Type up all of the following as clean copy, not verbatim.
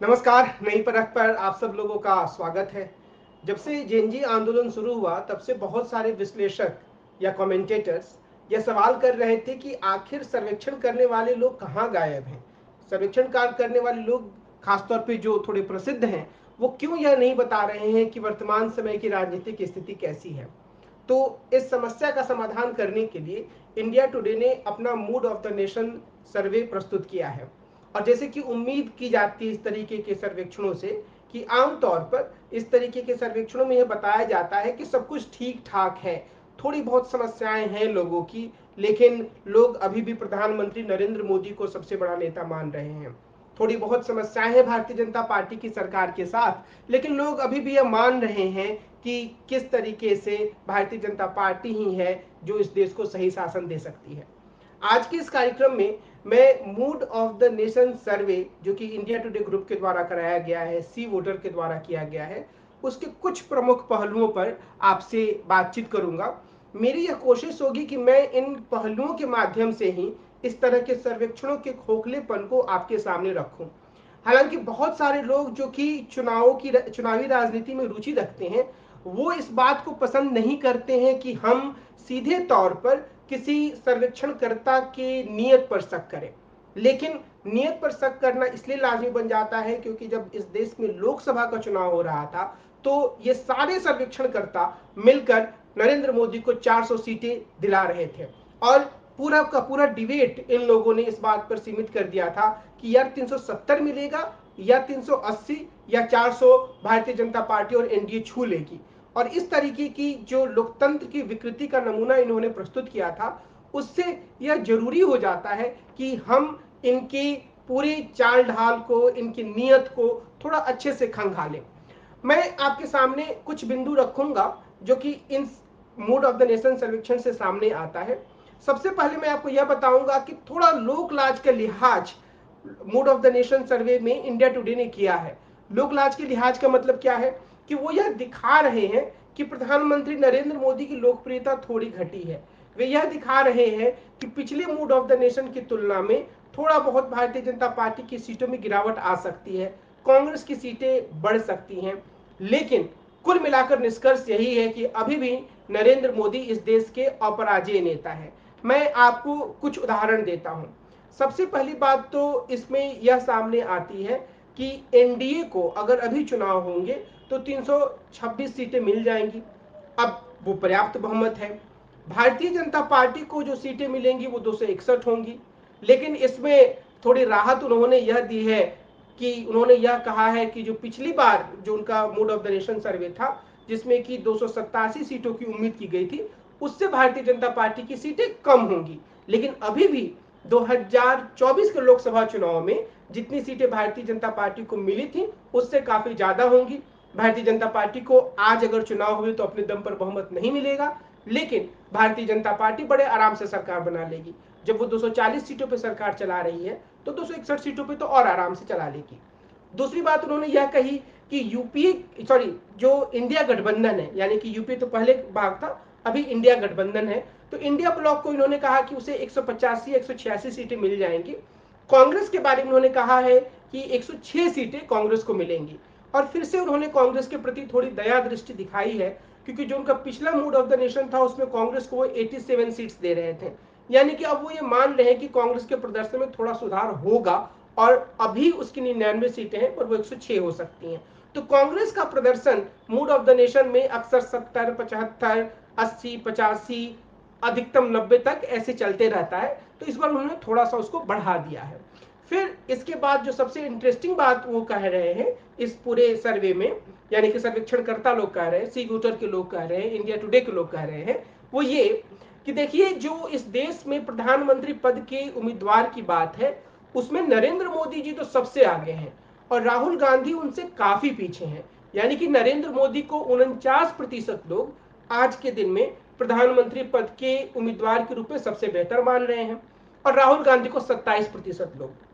नमस्कार। नई परख पर आप सब लोगों का स्वागत है। जब से जेनजी आंदोलन शुरू हुआ तब से बहुत सारे विश्लेषक या कमेंटेटर्स यह सवाल कर रहे थे कि आखिर सर्वेक्षण करने वाले लोग कहाँ गायब हैं। सर्वेक्षण कार्य करने वाले लोग, खासतौर पे जो थोड़े प्रसिद्ध हैं, वो क्यों यह नहीं बता रहे हैं कि वर्तमान समय की राजनीतिक स्थिति कैसी है। तो इस समस्या का समाधान करने के लिए इंडिया टुडे ने अपना मूड ऑफ द नेशन सर्वे प्रस्तुत किया है। और जैसे कि उम्मीद की जाती है इस तरीके के सर्वेक्षणों से, कि आमतौर पर इस तरीके के सर्वेक्षणों में यह बताया जाता है कि सब कुछ ठीक ठाक है, थोड़ी बहुत समस्याएं हैं लोगों की, लेकिन लोग अभी भी प्रधानमंत्री नरेंद्र मोदी को सबसे बड़ा नेता मान रहे हैं। थोड़ी बहुत समस्याएं हैं भारतीय जनता पार्टी की सरकार के साथ, लेकिन लोग अभी भी यह मान रहे हैं कि किस तरीके से भारतीय जनता पार्टी ही है जो इस देश को सही शासन दे सकती है। आज के इस कार्यक्रम में मैं मूड ऑफ द नेशन सर्वे, जो कि इंडिया टुडे ग्रुप के द्वारा कराया गया है, सी वोटर के द्वारा किया गया है, उसके कुछ प्रमुख पहलुओं पर आपसे बातचीत करूंगा। मेरी यह कोशिश होगी कि मैं इन पहलुओं के माध्यम से ही इस तरह के सर्वेक्षणों के खोखलेपन को आपके सामने रखूं। हालांकि बहुत सारे लोग जो कि चुनावी राजनीति में रुचि रखते हैं, वो इस बात को पसंद नहीं करते हैं कि हम सीधे तौर पर किसी सर्वेक्षणकर्ता के नियत पर शक करें। लेकिन नियत पर शक करना इसलिए लाजमी बन जाता है क्योंकि जब इस देश में लोकसभा का चुनाव हो रहा था तो ये सारे सर्वेक्षणकर्ता मिलकर नरेंद्र मोदी को 400 सीटें दिला रहे थे। और पूरा का पूरा डिबेट इन लोगों ने इस बात पर सीमित कर दिया था कि यार 370 मिलेगा या 380 या 400 भारतीय जनता पार्टी और एनडीए छू लेगी। और इस तरीके की जो लोकतंत्र की विकृति का नमूना इन्होंने प्रस्तुत किया था, उससे यह जरूरी हो जाता है कि हम इनकी पूरी चाल ढाल को, इनकी नियत को थोड़ा अच्छे से खंगालें। मैं आपके सामने कुछ बिंदु रखूंगा जो कि in mood off the nation सर्वेक्षण से सामने आता है। सबसे पहले मैं आपको यह बताऊंगा कि थोड़ा लोक लाज का लिहाज मूड ऑफ द नेशन सर्वे में इंडिया टुडे ने किया है। लोक लाज के लिहाज का मतलब क्या है कि वो यह दिखा रहे हैं कि प्रधानमंत्री नरेंद्र मोदी की लोकप्रियता थोड़ी घटी है। वे यह दिखा रहे हैं कि पिछले मूड ऑफ द नेशन की तुलना में थोड़ा बहुत भारतीय जनता पार्टी की सीटों में गिरावट आ सकती है, कांग्रेस की सीटें बढ़ सकती हैं, लेकिन कुल मिलाकर निष्कर्ष यही है कि अभी भी नरेंद्र मोदी इस देश के अपराजय नेता है। मैं आपको कुछ उदाहरण देता हूं। सबसे पहली बात तो इसमें यह सामने आती है कि एनडीए को अगर अभी चुनाव होंगे तो 326 सीटें मिल जाएंगी। अब वो पर्याप्त बहुमत है। भारतीय जनता पार्टी को जो सीटें मिलेंगी वो 261 होंगी। लेकिन इसमें थोड़ी राहत उन्होंने यह दी है कि उन्होंने यह कहा है कि जो पिछली बार जो उनका मूड ऑफ द नेशन सर्वे था, जिसमें कि 287 सीटों की उम्मीद की गई थी, उससे भारतीय जनता पार्टी की सीटें कम होंगी। लेकिन अभी भी 2024 के लोकसभा चुनाव में जितनी सीटें भारतीय जनता पार्टी को मिली थी उससे काफी ज्यादा होंगी। भारतीय जनता पार्टी को आज अगर चुनाव हुए तो अपने दम पर बहुमत नहीं मिलेगा, लेकिन भारतीय जनता पार्टी बड़े आराम से सरकार बना लेगी। जब वो 240 सीटों पर सरकार चला रही है तो 261 सीटों पर तो और आराम से चला लेगी। दूसरी बात उन्होंने यह कही कि यूपीए सॉरी जो इंडिया गठबंधन है, यानी कि यूपीए तो पहले भाग था, अभी इंडिया गठबंधन है, तो इंडिया ब्लॉक को इन्होंने कहा कि उसे 185 186 सीटें मिल जाएंगी। कांग्रेस के बारे में उन्होंने कहा है कि 106 सीटें कांग्रेस को मिलेंगी। और फिर से उन्होंने कांग्रेस के प्रति थोड़ी दया दृष्टि दिखाई है, क्योंकि जो उनका पिछला मूड ऑफ द नेशन था उसमें कांग्रेस को वो 87 सीट्स दे रहे थे। यानी कि अब वो ये मान रहे हैं कि कांग्रेस के प्रदर्शन में थोड़ा सुधार होगा और अभी उसकी 99 सीटें हैं पर वो 106 हो सकती हैं। तो कांग्रेस का प्रदर्शन मूड ऑफ द नेशन में अक्सर 70 75 80 85 अधिकतम 90 तक ऐसे चलते रहता है। तो इस बार उन्होंने थोड़ा सा उसको बढ़ा दिया है। फिर इसके बाद जो सबसे इंटरेस्टिंग बात वो कह रहे हैं इस पूरे सर्वे में, यानी कि सर्वेक्षणकर्ता लोग कह रहे हैं, सी वोटर के लोग कह रहे हैं, इंडिया टुडे के लोग कह रहे हैं, वो ये कि देखिए जो इस देश में प्रधानमंत्री पद के उम्मीदवार की बात है उसमें नरेंद्र मोदी जी तो सबसे आगे हैं और राहुल गांधी उनसे काफी पीछे हैं। यानी कि नरेंद्र मोदी को 49% लोग आज के दिन में प्रधानमंत्री पद के उम्मीदवार के रूप में सबसे बेहतर मान रहे हैं और राहुल गांधी को 27% लोग।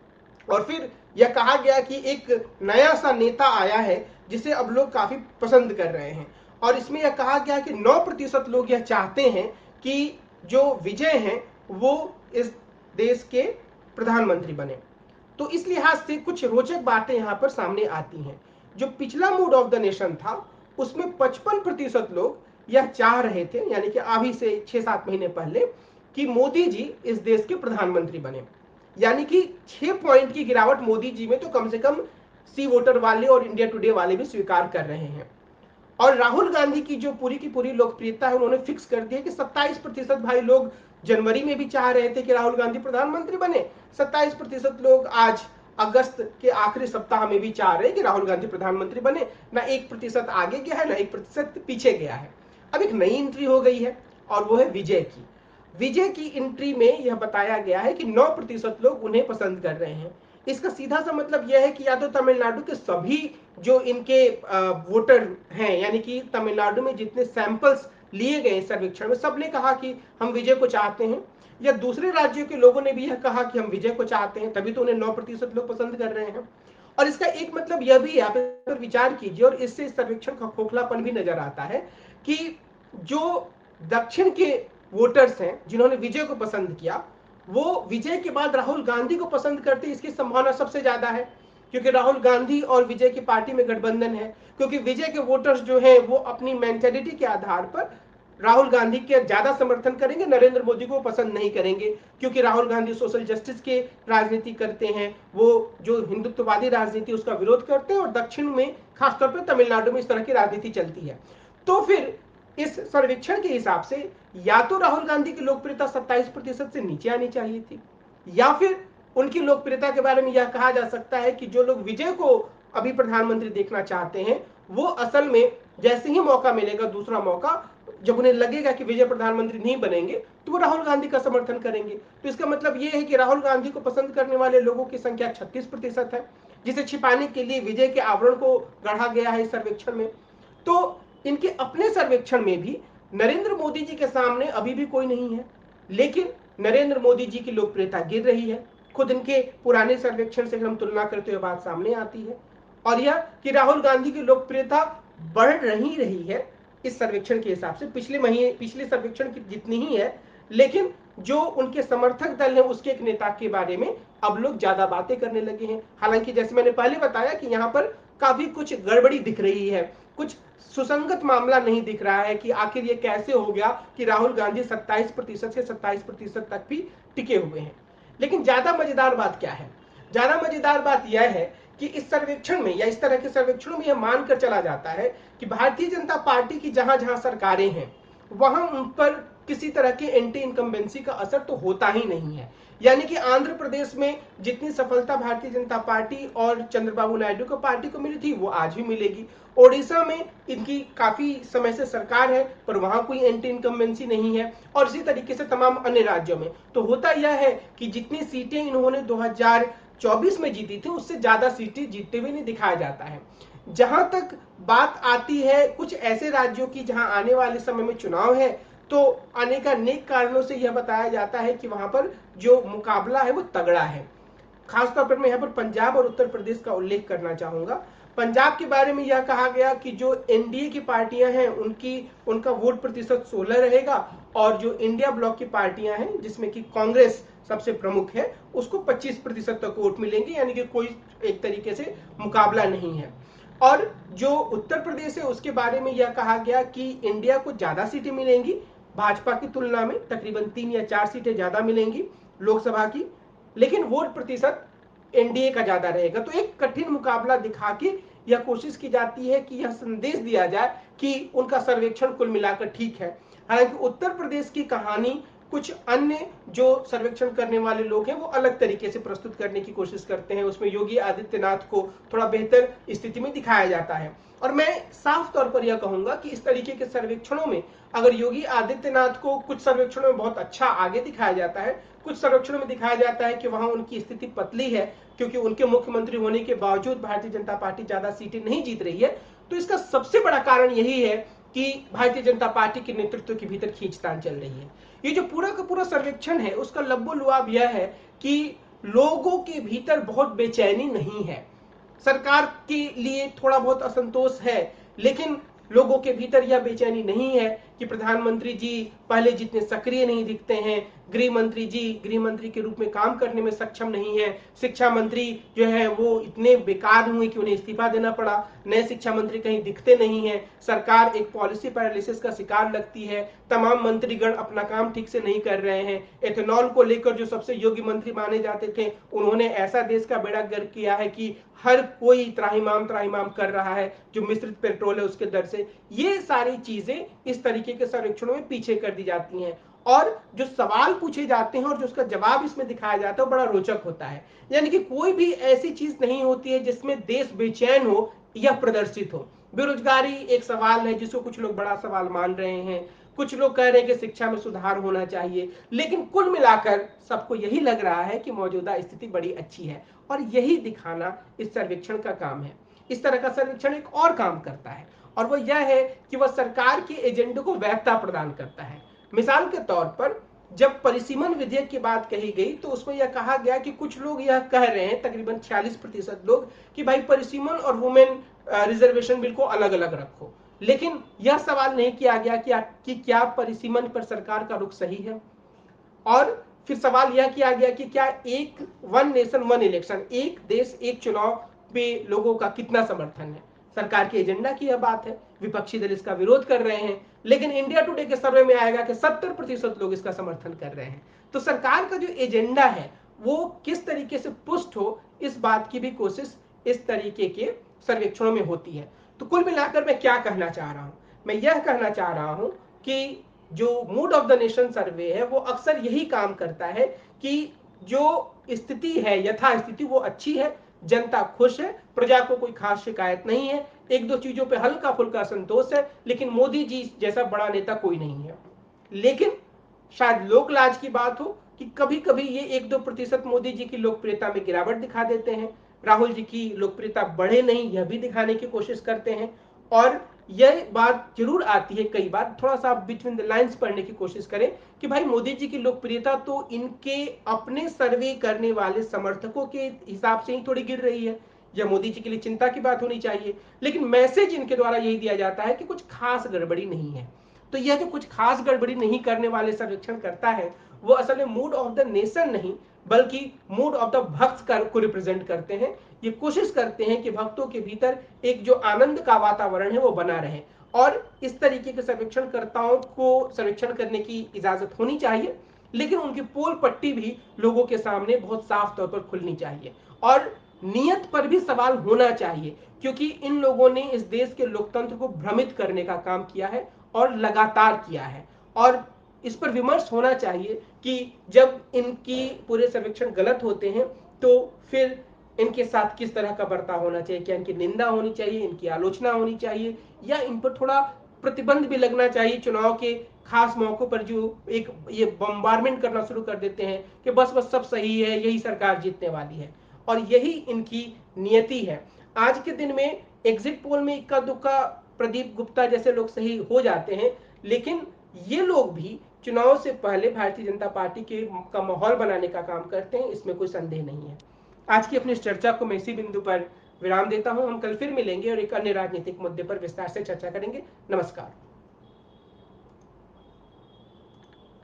और फिर यह कहा गया कि एक नया सा नेता आया है जिसे अब लोग काफी पसंद कर रहे हैं। और इसमें यह कहा गया कि 9% लोग यह चाहते हैं कि जो विजय हैं वो इस देश के प्रधानमंत्री बने। तो इस लिहाज से कुछ रोचक बातें यहाँ पर सामने आती हैं। जो पिछला मूड ऑफ द नेशन था उसमें 55% लोग यह चाह रहे थे, यानी कि अभी से 6-7 महीने पहले, कि मोदी जी इस देश के प्रधानमंत्री बने। यानी कि 6 पॉइंट की गिरावट मोदी जी में तो कम से कम सी वोटर वाले और इंडिया टुडे वाले भी स्वीकार कर रहे हैं। और राहुल गांधी की जो पूरी की पूरी लोकप्रियता है उन्होंने फिक्स कर दिया कि 27% भाई लोग जनवरी में भी चाह रहे थे कि राहुल गांधी प्रधानमंत्री बने, 27% लोग आज अगस्त के आखिरी सप्ताह में भी चाह रहे हैं कि राहुल गांधी प्रधानमंत्री बने। ना 1% आगे गया है, ना 1% पीछे गया है। अब एक नई एंट्री हो गई है और वो है विजय की। विजय की एंट्री में यह बताया गया है कि 9% लोग उन्हें पसंद कर रहे हैं। इसका सीधा सा मतलब यह है कि या तो तमिलनाडु के सभी जो इनके वोटर हैं, यानी कि तमिलनाडु में जितने सैंपल्स लिए गए सर्वेक्षण में, सबने कहा कि हम विजय को चाहते हैं, या दूसरे राज्यों के लोगों ने भी यह कहा कि हम विजय को चाहते हैं, तभी तो उन्हें 9% लोग पसंद कर रहे हैं। और इसका एक मतलब यह भी है, आप इस पर विचार कीजिए, और इससे इस सर्वेक्षण का खोखलापन भी नजर आता है कि जो दक्षिण के वोटर्स हैं जिन्होंने विजय को पसंद किया, वो विजय के बाद राहुल गांधी को पसंद करते, इसकी संभावना सबसे ज्यादा है, क्योंकि राहुल गांधी और विजय की पार्टी में गठबंधन है। क्योंकि विजय के वोटर्स जो हैं वो अपनी मेंटेलिटी के आधार पर राहुल गांधी के ज्यादा समर्थन करेंगे, नरेंद्र मोदी को पसंद नहीं करेंगे, क्योंकि राहुल गांधी सोशल जस्टिस के राजनीति करते हैं, वो जो हिंदुत्ववादी राजनीति उसका विरोध करते हैं, और दक्षिण में खासतौर पर तमिलनाडु में इस तरह की राजनीति चलती है। तो फिर इस सर्वेक्षण के हिसाब से या तो राहुल गांधी की लोकप्रियता 27% से नीचे आनी चाहिए थी, या फिर उनकी लोकप्रियता के बारे में यह कहा जा सकता है कि जो लोग विजय को अभी प्रधानमंत्री देखना चाहते हैं वो असल में जैसे ही मौका मिलेगा, दूसरा मौका, जब उन्हें लगेगा कि विजय प्रधानमंत्री नहीं बनेंगे, तो वो राहुल गांधी का समर्थन करेंगे। तो इसका मतलब यह है कि राहुल गांधी को पसंद करने वाले लोगों की संख्या 36% है, जिसे छिपाने के लिए विजय के आवरण को गढ़ा गया है इस सर्वेक्षण में। तो इनके अपने सर्वेक्षण में भी नरेंद्र मोदी जी के सामने अभी भी कोई नहीं है, लेकिन नरेंद्र मोदी जी की लोकप्रियता गिर रही है। खुद इनके पुराने सर्वेक्षण से हम तुलना करते हुए बात सामने आती है, और यह कि राहुल गांधी की लोकप्रियता बढ़ रही है इस सर्वेक्षण के हिसाब से, पिछले सर्वेक्षण की जितनी ही है, लेकिन जो उनके समर्थक दल है उसके एक नेता के बारे में अब लोग ज्यादा बातें करने लगे हैं। हालांकि जैसे मैंने पहले बताया कि यहाँ पर काफी कुछ गड़बड़ी दिख रही है, कुछ सुसंगत मामला नहीं दिख रहा है कि आखिर ये कैसे हो गया कि राहुल गांधी 27% से 27% तक भी टिके हुए हैं। लेकिन ज्यादा मजेदार बात क्या है? ज्यादा मजेदार बात यह है कि इस सर्वेक्षण में या इस तरह के सर्वेक्षणों में यह मानकर चला जाता है कि भारतीय जनता पार्टी की जहां जहां सरकारें हैं वहां उन पर किसी तरह के एंटी इनकम्बेंसी का असर तो होता ही नहीं है। यानी कि आंध्र प्रदेश में जितनी सफलता भारतीय जनता पार्टी और चंद्रबाबू नायडू को पार्टी को मिली थी वो आज भी मिलेगी। ओडिशा में इनकी काफी समय से सरकार है पर वहां कोई एंटी इनकम्बेंसी नहीं है, और इसी तरीके से तमाम अन्य राज्यों में। तो होता यह है कि जितनी सीटें इन्होंने 2024 में जीती थी उससे ज्यादा सीटें जीतते हुए नहीं दिखाया जाता है। जहां तक बात आती है कुछ ऐसे राज्यों की जहां आने वाले समय में चुनाव है, तो अनेक कारणों से यह बताया जाता है कि वहां पर जो मुकाबला है वो तगड़ा है। खासतौर पर मैं यहाँ पर पंजाब और उत्तर प्रदेश का उल्लेख करना चाहूंगा। पंजाब के बारे में यह कहा गया कि जो एनडीए की पार्टियां हैं उनका वोट प्रतिशत 16 रहेगा, और जो इंडिया ब्लॉक की पार्टियां हैं जिसमें कि कांग्रेस सबसे प्रमुख है उसको 25% तक वोट मिलेंगे, यानी कि कोई एक तरीके से मुकाबला नहीं है। और जो उत्तर प्रदेश है उसके बारे में यह कहा गया कि इंडिया को ज्यादा सीटें मिलेंगी भाजपा की तुलना में, तकरीबन 3 या 4 सीटें ज्यादा मिलेंगी लोकसभा की, लेकिन वोट प्रतिशत एनडीए का ज्यादा रहेगा। तो एक कठिन मुकाबला दिखा के यह कोशिश की जाती है कि यह संदेश दिया जाए कि उनका सर्वेक्षण कुल मिलाकर ठीक है। हालांकि उत्तर प्रदेश की कहानी कुछ अन्य जो सर्वेक्षण करने वाले लोग हैं वो अलग तरीके से प्रस्तुत करने की कोशिश करते हैं। उसमें योगी आदित्यनाथ को थोड़ा बेहतर स्थिति में दिखाया जाता है, और मैं साफ तौर पर यह कहूंगा कि इस तरीके के सर्वेक्षणों में अगर योगी आदित्यनाथ को कुछ सर्वेक्षणों में बहुत अच्छा आगे दिखाया जाता है, कुछ सर्वेक्षणों में दिखाया जाता है कि वहां उनकी स्थिति पतली है क्योंकि उनके मुख्यमंत्री होने के बावजूद भारतीय जनता पार्टी ज्यादा सीटें नहीं जीत रही है, तो इसका सबसे बड़ा कारण यही है कि भारतीय जनता पार्टी के नेतृत्व के भीतर खींचतान चल रही है। ये जो पूरा का पूरा सर्वेक्षण है उसका लब्बो-लुआब यह है कि लोगों के भीतर बहुत बेचैनी नहीं है, सरकार के लिए थोड़ा बहुत असंतोष है, लेकिन लोगों के भीतर यह बेचैनी नहीं है कि प्रधानमंत्री जी पहले जितने सक्रिय नहीं दिखते हैं, गृह मंत्री जी गृह मंत्री के रूप में काम करने में सक्षम नहीं है, शिक्षा मंत्री जो है वो इतने बेकार हुए कि उन्हें इस्तीफा देना पड़ा, नए शिक्षा मंत्री कहीं दिखते नहीं है, सरकार एक पॉलिसी पैरालिसिस का शिकार लगती है, तमाम मंत्रीगण अपना काम ठीक से नहीं कर रहे हैं, एथेनॉल को लेकर जो सबसे योग्य मंत्री माने जाते थे उन्होंने ऐसा देश का बेड़ा गर्क किया है कि हर कोई त्राहिमाम त्राहिमाम कर रहा है जो मिश्रित पेट्रोल है उसके दर से। ये सारी चीजें इस तरीके के सर्वेक्षणों में पीछे कर दी जाती हैं और जो सवाल पूछे जाते हैं और जो उसका जवाब इसमें दिखाया जाता है बड़ा रोचक होता है। यानी कि कोई भी ऐसी चीज नहीं होती है जिसमें देश बेचैन हो या प्रदर्शित हो। बेरोजगारी एक सवाल है जिसको कुछ लोग बड़ा सवाल मान रहे हैं, कुछ लोग कह रहे हैं कि शिक्षा में सुधार होना चाहिए, लेकिन कुल मिलाकर सबको यही लग रहा है कि मौजूदा स्थिति बड़ी अच्छी है और यही दिखाना इस सर्वेक्षण का काम है। इस तरह का सर्वेक्षण एक और काम करता है और वो यह है कि वह सरकार के एजेंडे को वैधता प्रदान करता है। मिसाल के तौर पर जब परिसीमन विधेयक की बात कही गई तो उसमें यह कहा गया कि कुछ लोग यह कह रहे हैं, तकरीबन 46% लोग, कि भाई परिसीमन और वुमेन रिजर्वेशन बिल को अलग अलग रखो, लेकिन यह सवाल नहीं किया गया कि क्या परिसीमन पर सरकार का रुख सही है। और फिर सवाल यह किया गया कि क्या एक वन नेशन वन इलेक्शन, एक देश एक चुनाव पे लोगों का कितना समर्थन है। सरकार के एजेंडा की यह बात है, विपक्षी दल इसका विरोध कर रहे हैं, लेकिन इंडिया टुडे के सर्वे में आएगा कि 70% लोग इसका समर्थन कर रहे हैं। तो सरकार का जो एजेंडा है वो किस तरीके से पुष्ट हो, इस बात की भी कोशिश इस तरीके के सर्वेक्षणों में होती है। तो कुल मिलाकर मैं क्या कहना चाह रहा हूं, मैं यह कहना चाह रहा हूं कि जो मूड ऑफ द नेशन सर्वे है वो अक्सर यही काम करता है कि जो स्थिति है, यथा स्थिति वो अच्छी है, जनता खुश है, प्रजा को कोई खास शिकायत नहीं है, एक दो चीजों पे हल्का फुल्का संतोष है, लेकिन मोदी जी जैसा बड़ा नेता कोई नहीं है। लेकिन शायद लोक लाज की बात हो कि कभी कभी ये 1-2% मोदी जी की लोकप्रियता में गिरावट दिखा देते हैं, राहुल जी की लोकप्रियता बढ़े नहीं यह भी दिखाने की कोशिश करते हैं। और यह बात जरूर आती है कई बार, थोड़ा सा बिटवीन द लाइंस पढ़ने की कोशिश करें कि भाई मोदी जी की लोकप्रियता तो इनके अपने सर्वे करने वाले समर्थकों के हिसाब से ही थोड़ी गिर रही है, यह मोदी जी के लिए चिंता की बात होनी चाहिए, लेकिन मैसेज इनके द्वारा यही दिया जाता है कि कुछ खास गड़बड़ी नहीं है। तो यह जो कुछ खास गड़बड़ी नहीं करने वाले सर्वेक्षण करता है वो असल में मूड ऑफ द नेशन नहीं बल्कि मूड ऑफ द भक्त को रिप्रेजेंट करते हैं। ये कोशिश करते हैं कि भक्तों के भीतर एक जो आनंद का वातावरण है वो बना रहे और इस तरीके के सर्वेक्षणकर्ताओं को सर्वेक्षण करने की इजाजत होनी चाहिए, लेकिन उनकी पोल पट्टी भी लोगों के सामने बहुत साफ तौर पर खुलनी चाहिए और नियत पर भी सवाल होना चाहिए, क्योंकि इन लोगों ने इस देश के लोकतंत्र को भ्रमित करने का काम किया है और लगातार किया है। और इस पर विमर्श होना चाहिए कि जब इनकी पूरे सर्वेक्षण गलत होते हैं तो फिर इनके साथ किस तरह का बर्ताव होना चाहिए, क्या इनकी निंदा होनी चाहिए, इनकी आलोचना होनी चाहिए, या इन पर थोड़ा प्रतिबंध भी लगना चाहिए। चुनाव के खास मौकों पर जो एक ये बम्बारमेंट करना शुरू कर देते हैं कि बस बस सब सही है, यही सरकार जीतने वाली है, और यही इनकी नियति है। आज के दिन में एग्जिट पोल में इक्का दुक्का प्रदीप गुप्ता जैसे लोग सही हो जाते हैं, लेकिन ये लोग भी चुनाव से पहले भारतीय जनता पार्टी के का माहौल बनाने का काम करते हैं, इसमें कोई संदेह नहीं है। आज की अपनी इस चर्चा को मैं इसी बिंदु पर विराम देता हूं। हम कल फिर मिलेंगे और एक अन्य राजनीतिक मुद्दे पर विस्तार से चर्चा करेंगे। नमस्कार।